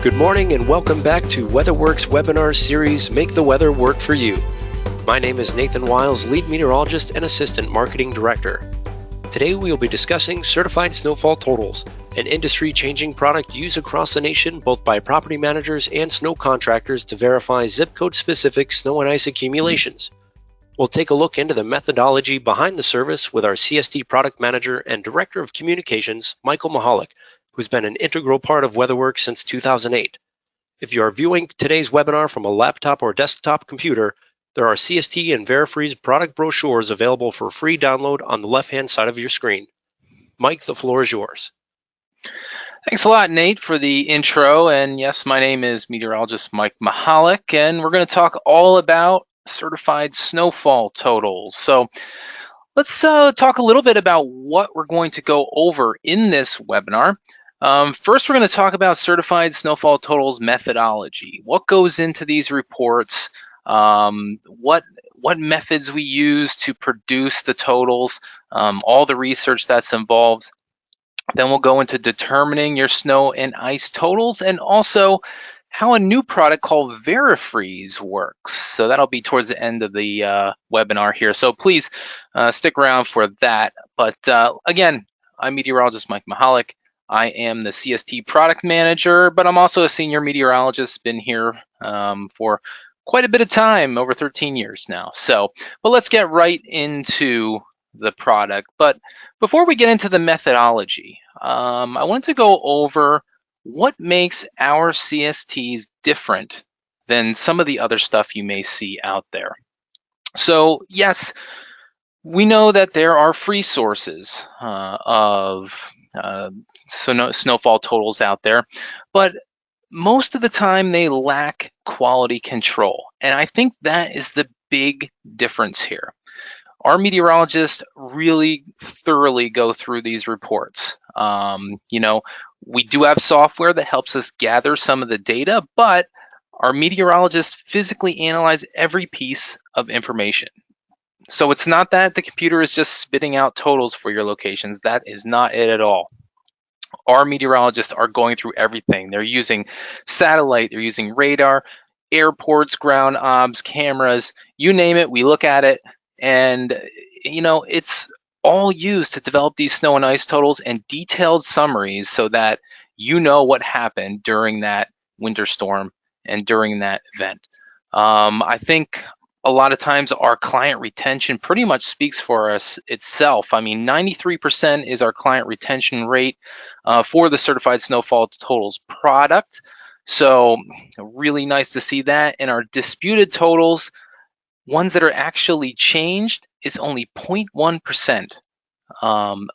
Good morning and welcome back to WeatherWorks webinar series, Make the Weather Work for You. My name is Nathan Wiles, Lead Meteorologist and Assistant Marketing Director. Today we will be discussing Certified Snowfall Totals, an industry-changing product used across the nation both by property managers and snow contractors to verify zip code-specific snow and ice accumulations. We'll take a look into the methodology behind the service with our CST Product Manager and Director of Communications, Michael Mahalik, who's been an integral part of WeatherWorks since 2008. If you are viewing today's webinar from a laptop or desktop computer, there are CST and VeriFreeze product brochures available for free download on the left-hand side of your screen. Mike, the floor is yours. Thanks a lot, Nate, for the intro. And yes, my name is meteorologist Mike Mahalik, and we're going to talk all about Certified Snowfall Totals. So let's talk a little bit about what we're going to go over in this webinar. First, we're going to talk about Certified Snowfall Totals methodology. What goes into these reports? What methods we use to produce the totals? All the research that's involved. Then we'll go into determining your snow and ice totals, and also how a new product called VeriFreeze works. So that'll be towards the end of the webinar here. So please stick around for that. But again, I'm meteorologist Mike Mahalik. I am the CST product manager, but I'm also a senior meteorologist, been here for quite a bit of time, over 13 years now. But let's get right into the product. But before we get into the methodology, I want to go over what makes our CSTs different than some of the other stuff you may see out there. So yes, we know that there are free sources of snowfall totals out there, but most of the time they lack quality control. And I think that is the big difference here. Our meteorologists really thoroughly go through these reports. We do have software that helps us gather some of the data, but our meteorologists physically analyze every piece of information. So it's not that the computer is just spitting out totals for your locations. That is not it at all. Our meteorologists are going through everything. They're using satellite, they're using radar, airports, ground obs, cameras, you name it, we look at it. And, it's all used to develop these snow and ice totals and detailed summaries so that you know what happened during that winter storm and during that event. I think a lot of times our client retention pretty much speaks for us itself. I mean, 93% is our client retention rate for the Certified Snowfall Totals product. So really nice to see that. And our disputed totals, ones that are actually changed, is only 0.1%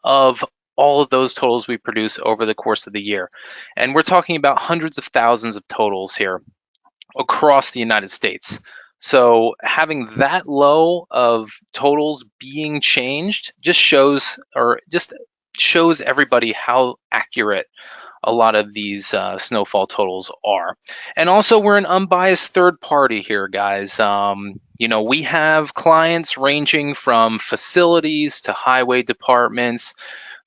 of all of those totals we produce over the course of the year. And we're talking about hundreds of thousands of totals here across the United States. So having that low of totals being changed just shows everybody how accurate a lot of these snowfall totals are. And also, we're an unbiased third party here, guys. We have clients ranging from facilities to highway departments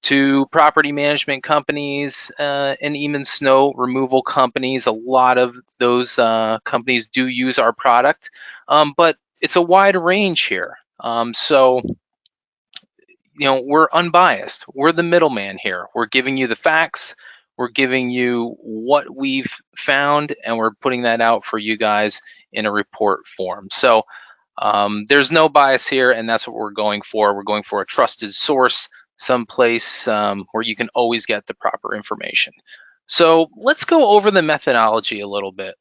to property management companies and even snow removal companies. A lot of those companies do use our product, but it's a wide range here. We're unbiased. We're the middleman here. We're giving you the facts. We're giving you what we've found, and we're putting that out for you guys in a report form. So there's no bias here, and that's what we're going for. We're going for a trusted source, someplace where you can always get the proper information. So let's go over the methodology a little bit.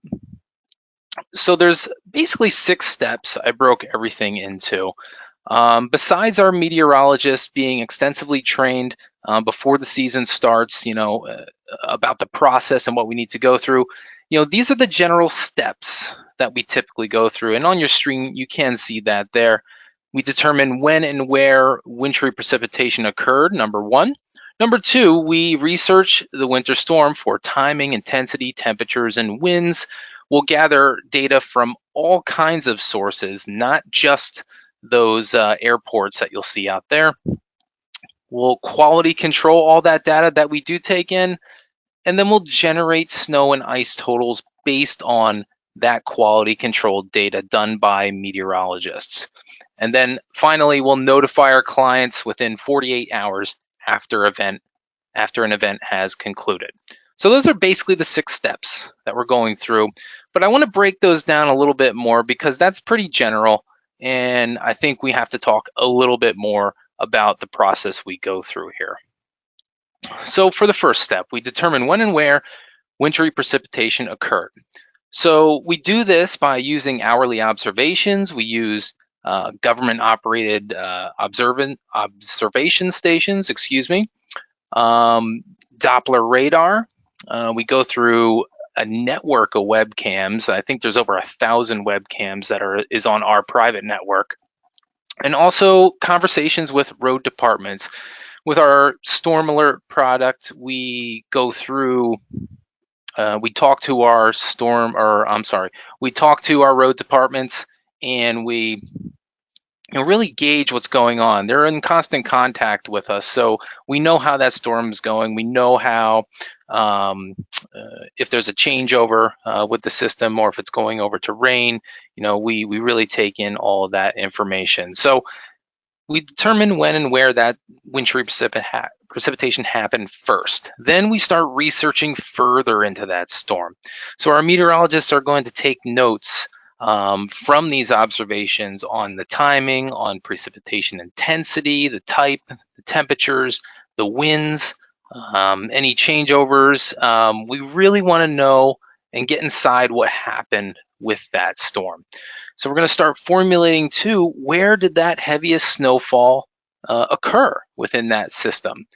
So there's basically 6 steps I broke everything into. Besides our meteorologists being extensively trained before the season starts, about the process and what we need to go through, these are the general steps that we typically go through. And on your screen, you can see that there. We determine when and where wintry precipitation occurred, number 1. Number 2, we research the winter storm for timing, intensity, temperatures, and winds. We'll gather data from all kinds of sources, not just those airports that you'll see out there. We'll quality control all that data that we do take in, and then we'll generate snow and ice totals based on that quality control data done by meteorologists. And then finally, we'll notify our clients within 48 hours after an event has concluded. So those are basically the 6 steps that we're going through. But I want to break those down a little bit more because that's pretty general. And I think we have to talk a little bit more about the process we go through here. So for the first step, we determine when and where wintry precipitation occurred. So we do this by using hourly observations. We use government-operated observation stations, Doppler radar. We go through a network of webcams. I think there's over 1,000 webcams that is on our private network. And also conversations with road departments. With our Storm Alert product, we go through we talk to our road departments, and we really gauge what's going on. They're in constant contact with us, so we know how that storm is going. We know how if there's a changeover with the system, or if it's going over to rain. We really take in all of that information. So we determine when and where that wintry precipitation happened first. Then we start researching further into that storm. So our meteorologists are going to take notes from these observations on the timing, on precipitation intensity, the type, the temperatures, the winds, any changeovers. We really want to know and get inside what happened with that storm. So we're going to start formulating too, where did that heaviest snowfall occur within that system?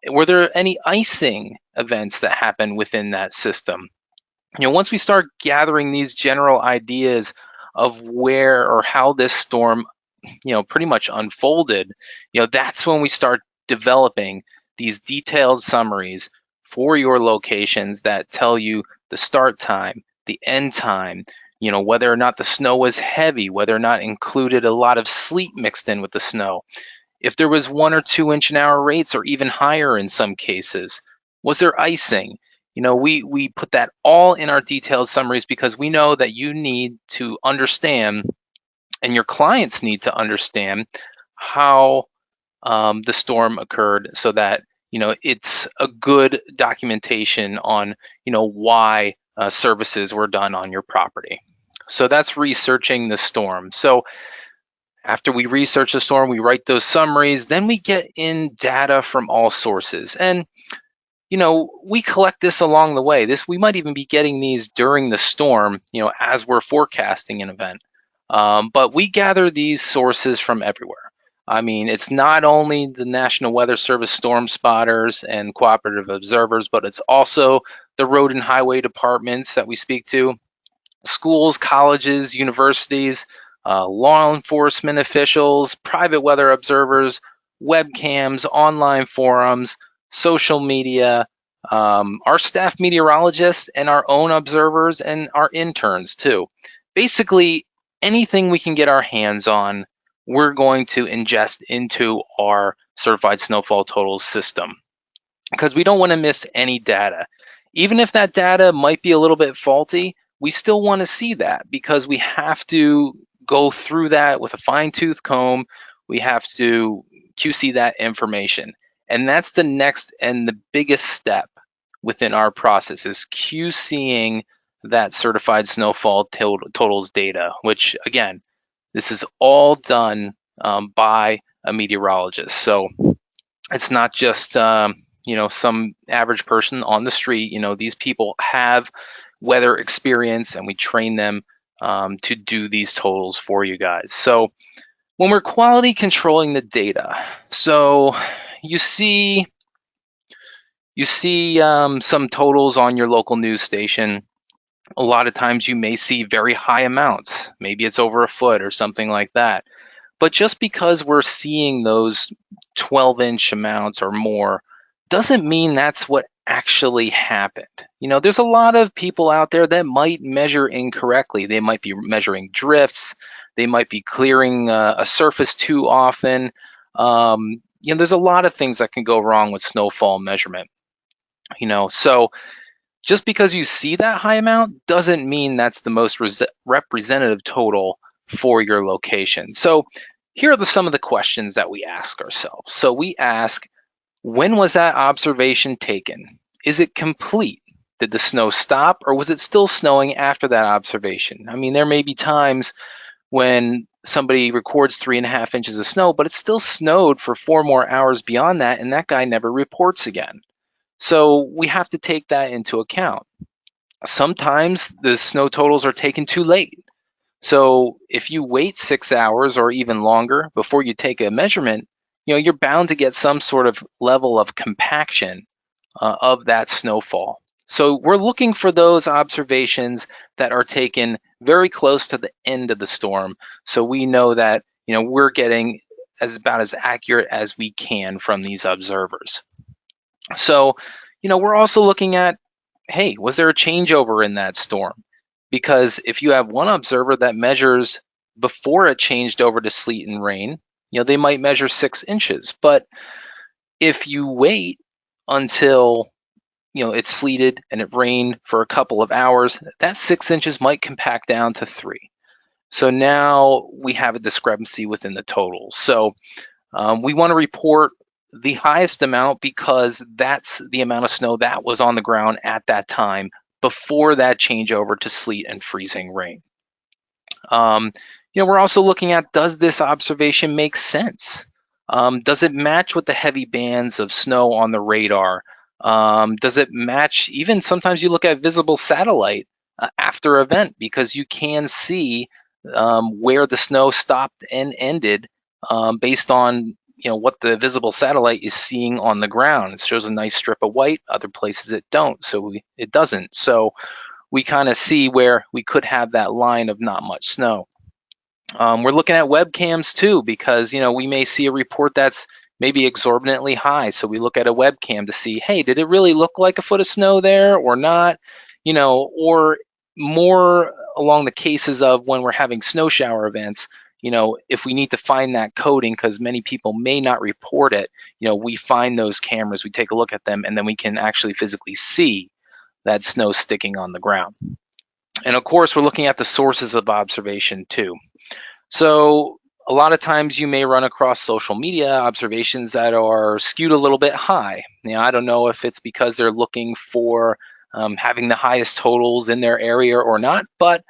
Were there any icing events that happened within that system? Once we start gathering these general ideas of where or how this storm, pretty much unfolded, that's when we start developing these detailed summaries for your locations that tell you the start time, the end time, whether or not the snow was heavy, whether or not included a lot of sleet mixed in with the snow, if there was 1 or 2 inch an hour rates or even higher in some cases, was there icing? We put that all in our detailed summaries because we know that you need to understand, and your clients need to understand, how the storm occurred, so that it's a good documentation on why services were done on your property. So that's researching the storm. So after we research the storm, we write those summaries, then we get in data from all sources. And we collect this along the way. We might even be getting these during the storm, as we're forecasting an event. But we gather these sources from everywhere. I mean, it's not only the National Weather Service storm spotters and cooperative observers, but it's also the road and highway departments that we speak to, schools, colleges, universities, law enforcement officials, private weather observers, webcams, online forums, social media, our staff meteorologists, and our own observers, and our interns too. Basically, anything we can get our hands on, we're going to ingest into our Certified Snowfall Totals system, because we don't want to miss any data. Even if that data might be a little bit faulty, we still want to see that, because we have to go through that with a fine-tooth comb. We have to QC that information. And that's the next and the biggest step within our process, is QCing that Certified Snowfall Totals data, which, again, this is all done by a meteorologist. So it's not just some average person on the street. These people have weather experience, and we train them to do these totals for you guys. So when we're quality controlling the data, so you see some totals on your local news station. A lot of times you may see very high amounts. Maybe it's over a foot or something like that. But just because we're seeing those 12-inch amounts or more doesn't mean that's what actually happened. There's a lot of people out there that might measure incorrectly. They might be measuring drifts. They might be clearing a surface too often. There's a lot of things that can go wrong with snowfall measurement. So Just because you see that high amount doesn't mean that's the most representative total for your location. So here are some of the questions that we ask ourselves. So we ask, when was that observation taken? Is it complete? Did the snow stop, or was it still snowing after that observation? I mean, there may be times when somebody records 3.5 inches of snow, but it still snowed for 4 more hours beyond that, and that guy never reports again. So we have to take that into account. Sometimes the snow totals are taken too late. So if you wait 6 hours or even longer before you take a measurement, you're bound to get some sort of level of compaction of that snowfall. So we're looking for those observations that are taken very close to the end of the storm, so we know that we're getting about as accurate as we can from these observers. So we're also looking at, hey, was there a changeover in that storm? Because if you have one observer that measures before it changed over to sleet and rain, they might measure 6 inches. But if you wait until it's sleeted and it rained for a couple of hours, that 6 inches might compact down to 3. So now we have a discrepancy within the totals. So we want to report the highest amount because that's the amount of snow that was on the ground at that time before that changeover to sleet and freezing rain. We're also looking at, does this observation make sense? Does it match with the heavy bands of snow on the radar? Does it match, even sometimes you look at visible satellite after event, because you can see where the snow stopped and ended based on what the visible satellite is seeing on the ground. It shows a nice strip of white, other places it don't, so it doesn't. So we kind of see where we could have that line of not much snow. We're looking at webcams too, because we may see a report that's maybe exorbitantly high. So we look at a webcam to see, hey, did it really look like a foot of snow there or not? Or more along the cases of when we're having snow shower events, if we need to find that coding, because many people may not report it, we find those cameras, we take a look at them, and then we can actually physically see that snow sticking on the ground. And of course, we're looking at the sources of observation too. So a lot of times you may run across social media observations that are skewed a little bit high. I don't know if it's because they're looking for having the highest totals in their area or not, but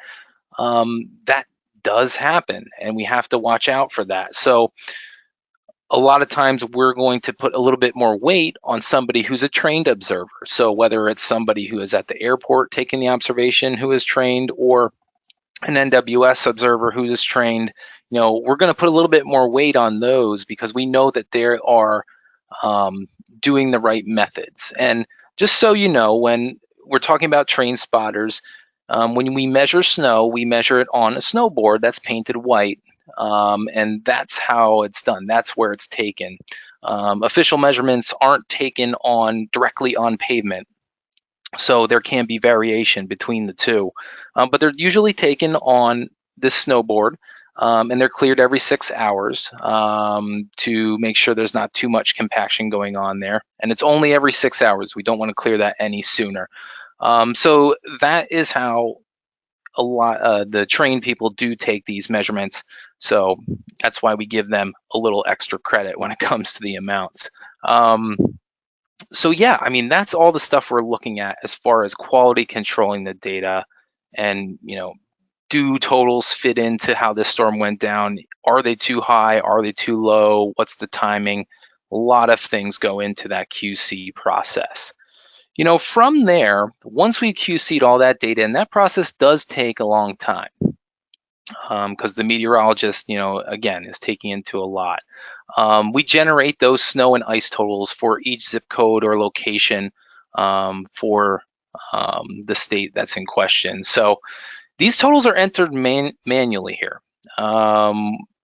that does happen, and we have to watch out for that. So a lot of times we're going to put a little bit more weight on somebody who's a trained observer. So whether it's somebody who is at the airport taking the observation who is trained, or an NWS observer who is trained, we're going to put a little bit more weight on those because we know that they are doing the right methods. And just so you know, when we're talking about trained spotters, when we measure snow, we measure it on a snowboard that's painted white, and that's how it's done. That's where it's taken. Official measurements aren't taken directly on pavement. So there can be variation between the two, but they're usually taken on this snowboard, and they're cleared every 6 hours to make sure there's not too much compaction going on there. And it's only every 6 hours. We don't want to clear that any sooner. So that is how a lot the trained people do take these measurements. So that's why we give them a little extra credit when it comes to the amounts. So yeah, I mean, that's all the stuff we're looking at as far as quality controlling the data. And do totals fit into how this storm went down? Are they too high? Are they too low? What's the timing? A lot of things go into that QC process. From there, once we QC'd all that data, and that process does take a long time, because the meteorologist, again, is taking into a lot. We generate those snow and ice totals for each zip code or location for the state that's in question. So these totals are entered manually here.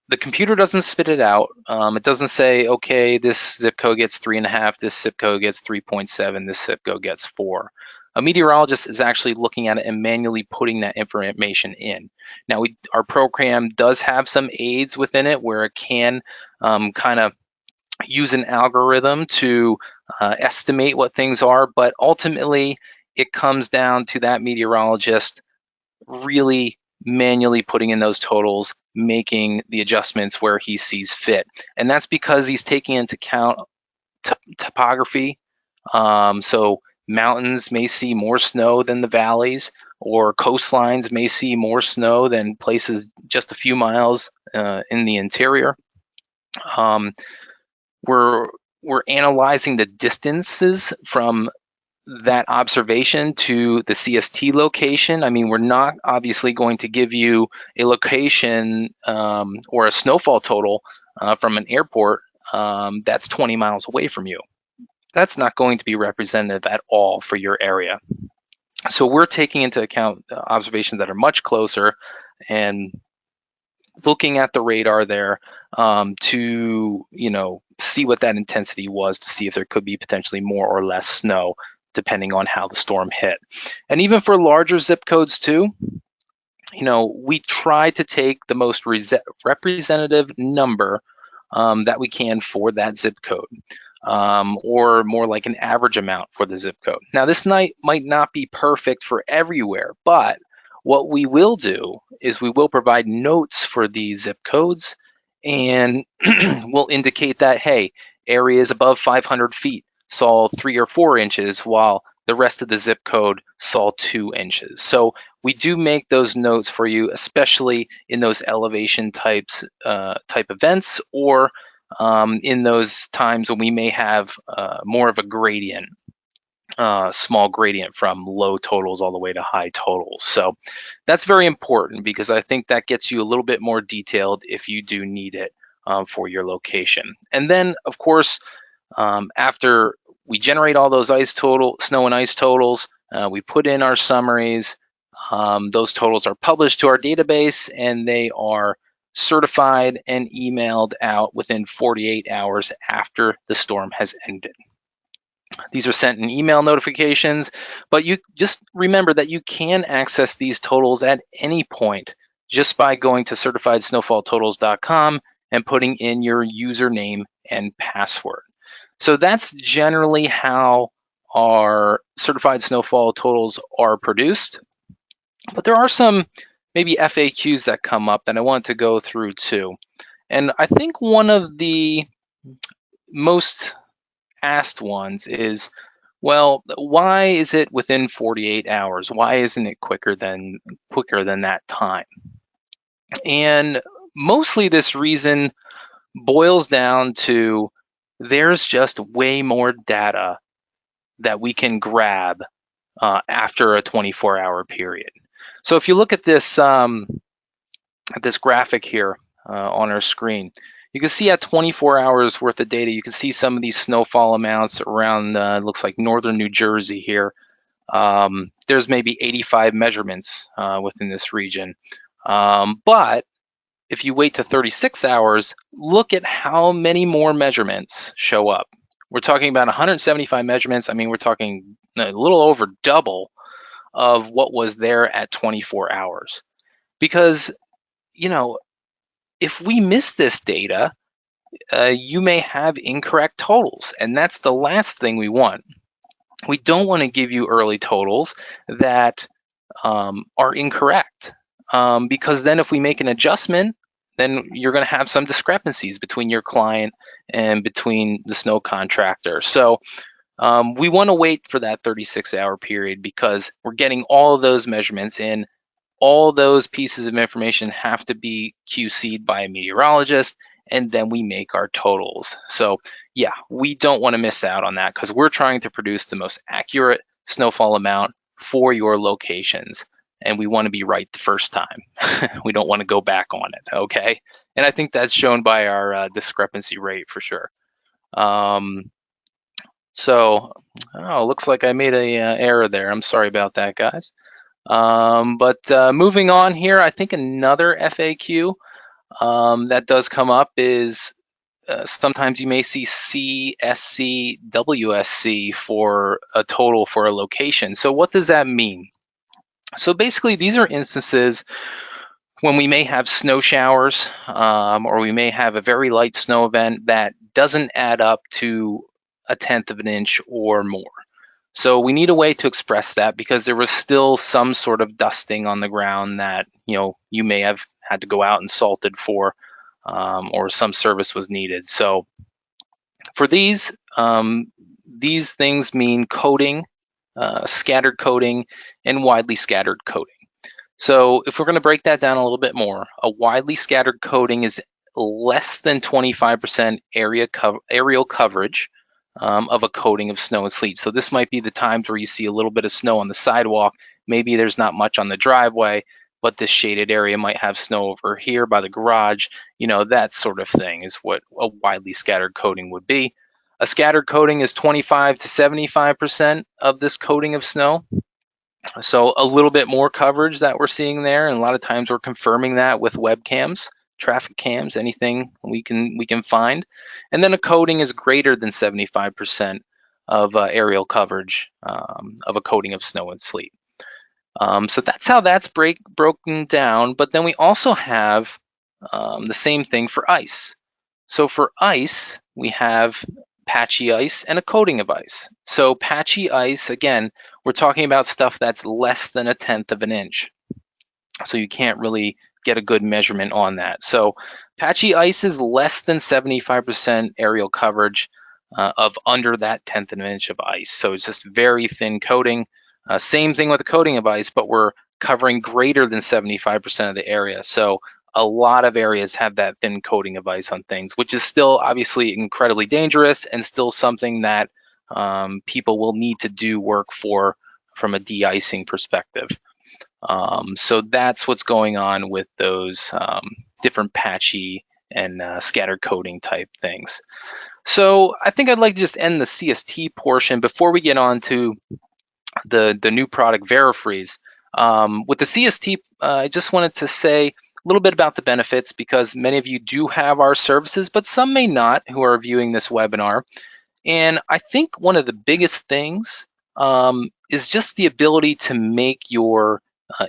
The computer doesn't spit it out. It doesn't say, okay, this zip code gets 3.5, this zip code gets 3.7, this zip code gets 4. A meteorologist is actually looking at it and manually putting that information in. Now, our program does have some aids within it where it can kind of use an algorithm to estimate what things are, but ultimately it comes down to that meteorologist really manually putting in those totals, making the adjustments where he sees fit. And that's because he's taking into account topography. So mountains may see more snow than the valleys, or coastlines may see more snow than places just a few miles in the interior. We're analyzing the distances from that observation to the CST location. I mean, we're not obviously going to give you a location or a snowfall total from an airport that's 20 miles away from you. That's not going to be representative at all for your area. So we're taking into account observations that are much closer and looking at the radar there to, see what that intensity was, to see if there could be potentially more or less snow depending on how the storm hit. And even for larger zip codes too, we try to take the most representative number that we can for that zip code, or more like an average amount for the zip code. Now, this might not be perfect for everywhere, but what we will do is we will provide notes for these zip codes, and we'll indicate that, hey, areas above 500 feet saw 3 or 4 inches, while the rest of the zip code saw 2 inches. So we do make those notes for you, especially in those elevation type events, or in those times when we may have more of a gradient, small gradient from low totals all the way to high totals. So that's very important, because I think that gets you a little bit more detailed if you do need it for your location. And then, of course, after we generate all those snow and ice totals, we put in our summaries. Those totals are published to our database, and they are certified and emailed out within 48 hours after the storm has ended. These are sent in email notifications, but you just remember that you can access these totals at any point just by going to CertifiedSnowfallTotals.com and putting in your username and password. So that's generally how our certified snowfall totals are produced. But there are some maybe FAQs that come up that I want to go through too. And I think one of the most asked ones is, well, why is it within 48 hours? Why isn't it quicker than that time? And mostly this reason boils down to there's just way more data that we can grab after a 24-hour period. So if you look at this graphic here on our screen, you can see at 24 hours worth of data, you can see some of these snowfall amounts around, looks like northern New Jersey here. There's maybe 85 measurements within this region. But if you wait to 36 hours, look at how many more measurements show up. We're talking about 175 measurements. I mean, we're talking a little over double of what was there at 24 hours. Because, if we miss this data, you may have incorrect totals, and that's the last thing we want. We don't want to give you early totals that are incorrect, because then if we make an adjustment, then you're going to have some discrepancies between your client and between the snow contractor. So we want to wait for that 36-hour period, because we're getting all of those measurements in. All those pieces of information have to be QC'd by a meteorologist, and then we make our totals. So yeah, we don't want to miss out on that, because we're trying to produce the most accurate snowfall amount for your locations, and we want to be right the first time. We don't want to go back on it, okay? And I think that's shown by our discrepancy rate for sure. Looks like I made a error there. I'm sorry about that, guys. But moving on here, I think another FAQ that does come up is sometimes you may see CSC, WSC for a total for a location. So what does that mean? So basically, these are instances when we may have snow showers, or we may have a very light snow event that doesn't add up to 1/10 of an inch or more. So we need a way to express that because there was still some sort of dusting on the ground that you may have had to go out and salted for, or some service was needed. So for these things mean coating, scattered coating, and widely scattered coating. So if we're going to break that down a little bit more, a widely scattered coating is less than 25% aerial coverage of a coating of snow and sleet. So this might be the times where you see a little bit of snow on the sidewalk. Maybe there's not much on the driveway, but this shaded area might have snow over here by the garage. That sort of thing is what a widely scattered coating would be. A scattered coating is 25 to 75% of this coating of snow. So a little bit more coverage that we're seeing there, and a lot of times we're confirming that with webcams, traffic cams, anything we can find. And then a coating is greater than 75% of aerial coverage of a coating of snow and sleet. So that's how that's broken down. But then we also have the same thing for ice. So for ice, we have patchy ice and a coating of ice. So patchy ice, again, we're talking about stuff that's less than 1/10 of an inch. So you can't really get a good measurement on that. So patchy ice is less than 75% aerial coverage of under that 1/10 of an inch of ice. So it's just very thin coating. Same thing with the coating of ice, but we're covering greater than 75% of the area. So a lot of areas have that thin coating of ice on things, which is still obviously incredibly dangerous and still something that people will need to do work for from a de-icing perspective. So that's what's going on with those different patchy and scattered coating type things. So I think I'd like to just end the CST portion before we get on to the new product VeriFreeze. With the CST, I just wanted to say a little bit about the benefits because many of you do have our services, but some may not who are viewing this webinar. And I think one of the biggest things is just the ability to make your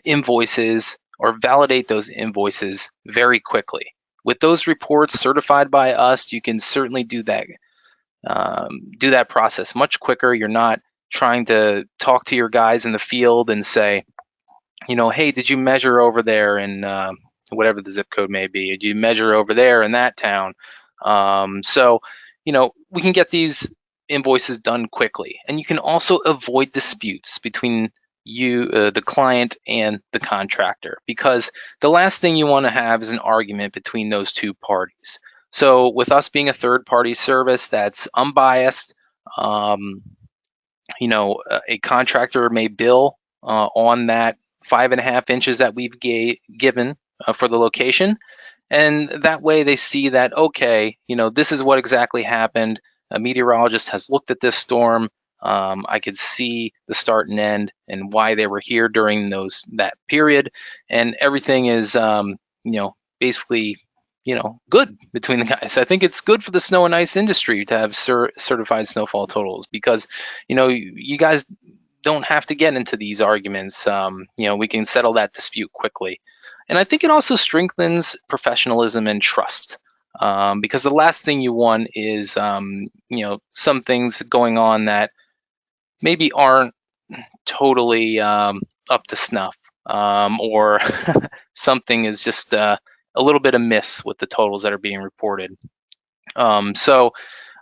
invoices or validate those invoices very quickly. With those reports certified by us, you can certainly do that process much quicker. You're not trying to talk to your guys in the field and say, hey, did you measure over there in whatever the zip code may be? Did you measure over there in that town? So we can get these invoices done quickly, and you can also avoid disputes between you, the client, and the contractor, because the last thing you want to have is an argument between those two parties. So with us being a third-party service that's unbiased, a contractor may bill on that 5.5 inches that we've given for the location. And that way they see that, okay, this is what exactly happened. A meteorologist has looked at this storm. I could see the start and end and why they were here during that period. And everything is, basically, good between the guys. I think it's good for the snow and ice industry to have certified snowfall totals because, you guys don't have to get into these arguments. We can settle that dispute quickly. And I think it also strengthens professionalism and trust because the last thing you want is, some things going on that maybe aren't totally up to snuff or something is just a little bit amiss with the totals that are being reported. So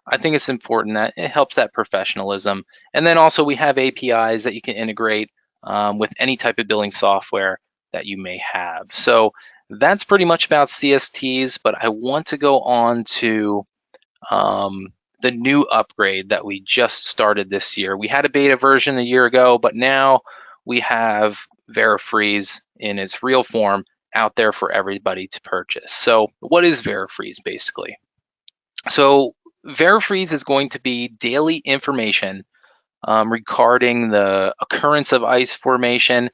I think it's important that it helps that professionalism. And then also we have APIs that you can integrate with any type of billing software that you may have. So that's pretty much about CSTs, but I want to go on to the new upgrade that we just started this year. We had a beta version a year ago, but now we have VeriFreeze in its real form out there for everybody to purchase. So what is VeriFreeze basically? So VeriFreeze is going to be daily information regarding the occurrence of ice formation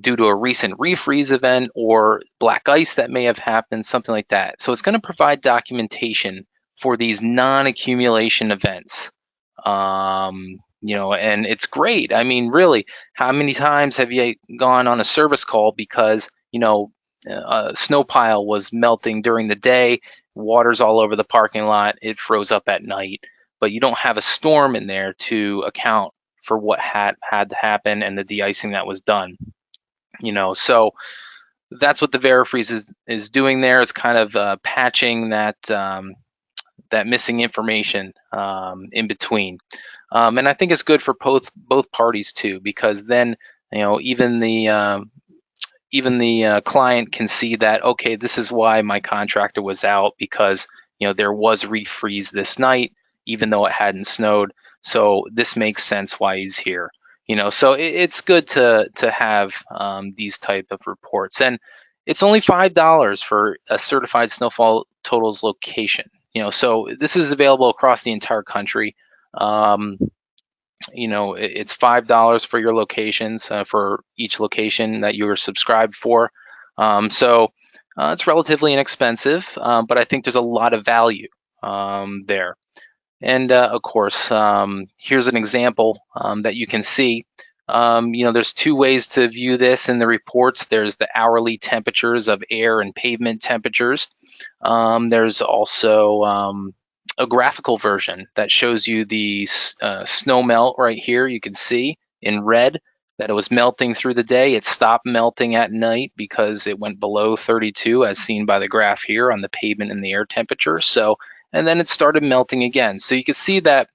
due to a recent refreeze event or black ice that may have happened, something like that. So it's going to provide documentation for these non-accumulation events. And it's great. I mean, really, how many times have you gone on a service call because, a snow pile was melting during the day, water's all over the parking lot, it froze up at night, but you don't have a storm in there to account for what had to happen and the de-icing that was done. So that's what the VeriFreeze is doing there. It's kind of patching that that missing information in between, and I think it's good for both parties too, because then even the client can see that, okay, this is why my contractor was out, because there was refreeze this night even though it hadn't snowed, so this makes sense why he's here. So it's good to have these type of reports, and it's only $5 for a certified snowfall totals location. So this is available across the entire country. It's $5 for your locations, for each location that you're subscribed for. So it's relatively inexpensive, but I think there's a lot of value there. And of course, here's an example that you can see. There's two ways to view this in the reports. There's the hourly temperatures of air and pavement temperatures. There's also a graphical version that shows you the snow melt right here. You can see in red that it was melting through the day. It stopped melting at night because it went below 32, as seen by the graph here on the pavement and the air temperature. And then it started melting again. So you can see that,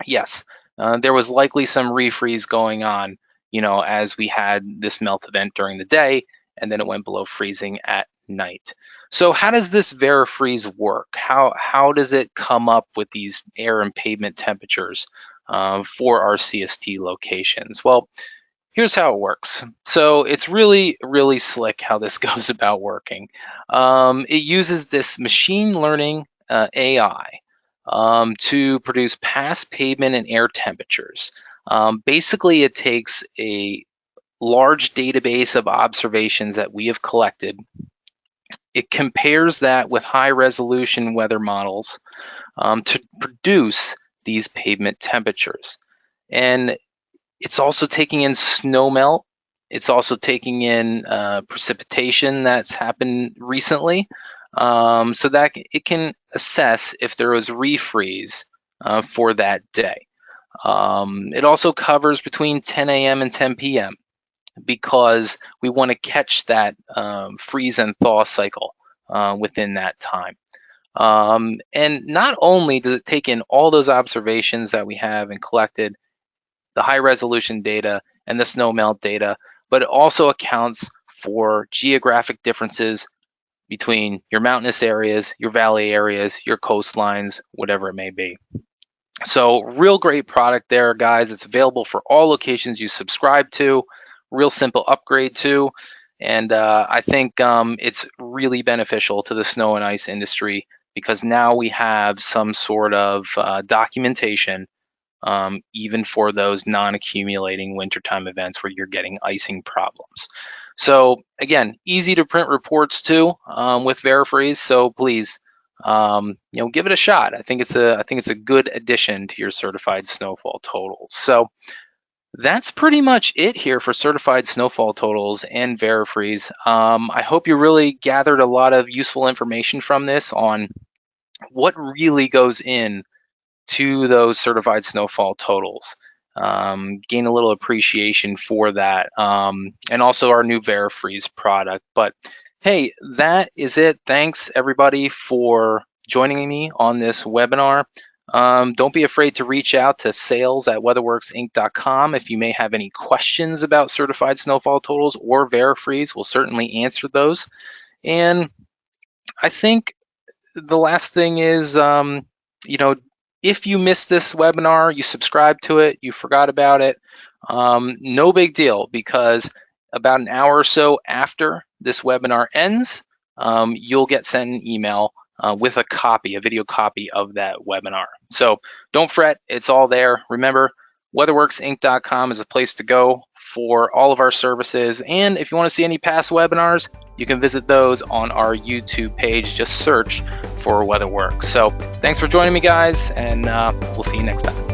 yes, there was likely some refreeze going on, as we had this melt event during the day, and then it went below freezing at night. So how does this VeriFreeze work? How does it come up with these air and pavement temperatures for our CST locations? Well, here's how it works. So it's really, really slick how this goes about working. It uses this machine learning AI to produce past pavement and air temperatures. Basically, it takes a large database of observations that we have collected. It compares that with high resolution weather models to produce these pavement temperatures. And it's also taking in snow melt. It's also taking in precipitation that's happened recently, so that it can assess if there was refreeze for that day. It also covers between 10 a.m. and 10 p.m. because we want to catch that freeze and thaw cycle within that time. And not only does it take in all those observations that we have and collected, the high resolution data and the snow melt data, but it also accounts for geographic differences between your mountainous areas, your valley areas, your coastlines, whatever it may be. So real great product there, guys. It's available for all locations you subscribe to. Real simple upgrade too. And I think it's really beneficial to the snow and ice industry, because now we have some sort of documentation, even for those non-accumulating wintertime events where you're getting icing problems. So again, easy to print reports too with VeriFreeze. So please, give it a shot. I think it's a good addition to your certified snowfall totals. So that's pretty much it here for certified snowfall totals and VeriFreeze. I hope you really gathered a lot of useful information from this on what really goes in to those certified snowfall totals. Gain a little appreciation for that, and also our new VeriFreeze product. But hey, that is it. Thanks everybody for joining me on this webinar. Don't be afraid to reach out to sales@weatherworksinc.com if you may have any questions about certified snowfall totals or VeriFreeze. We'll certainly answer those. And I think the last thing is, if you missed this webinar, you subscribed to it, you forgot about it, no big deal, because about an hour or so after this webinar ends, you'll get sent an email with a video copy of that webinar. So don't fret, it's all there. Remember, weatherworksinc.com is a place to go for all of our services. And if you want to see any past webinars, you can visit those on our YouTube page. Just search for WeatherWorks. So thanks for joining me, guys, and we'll see you next time.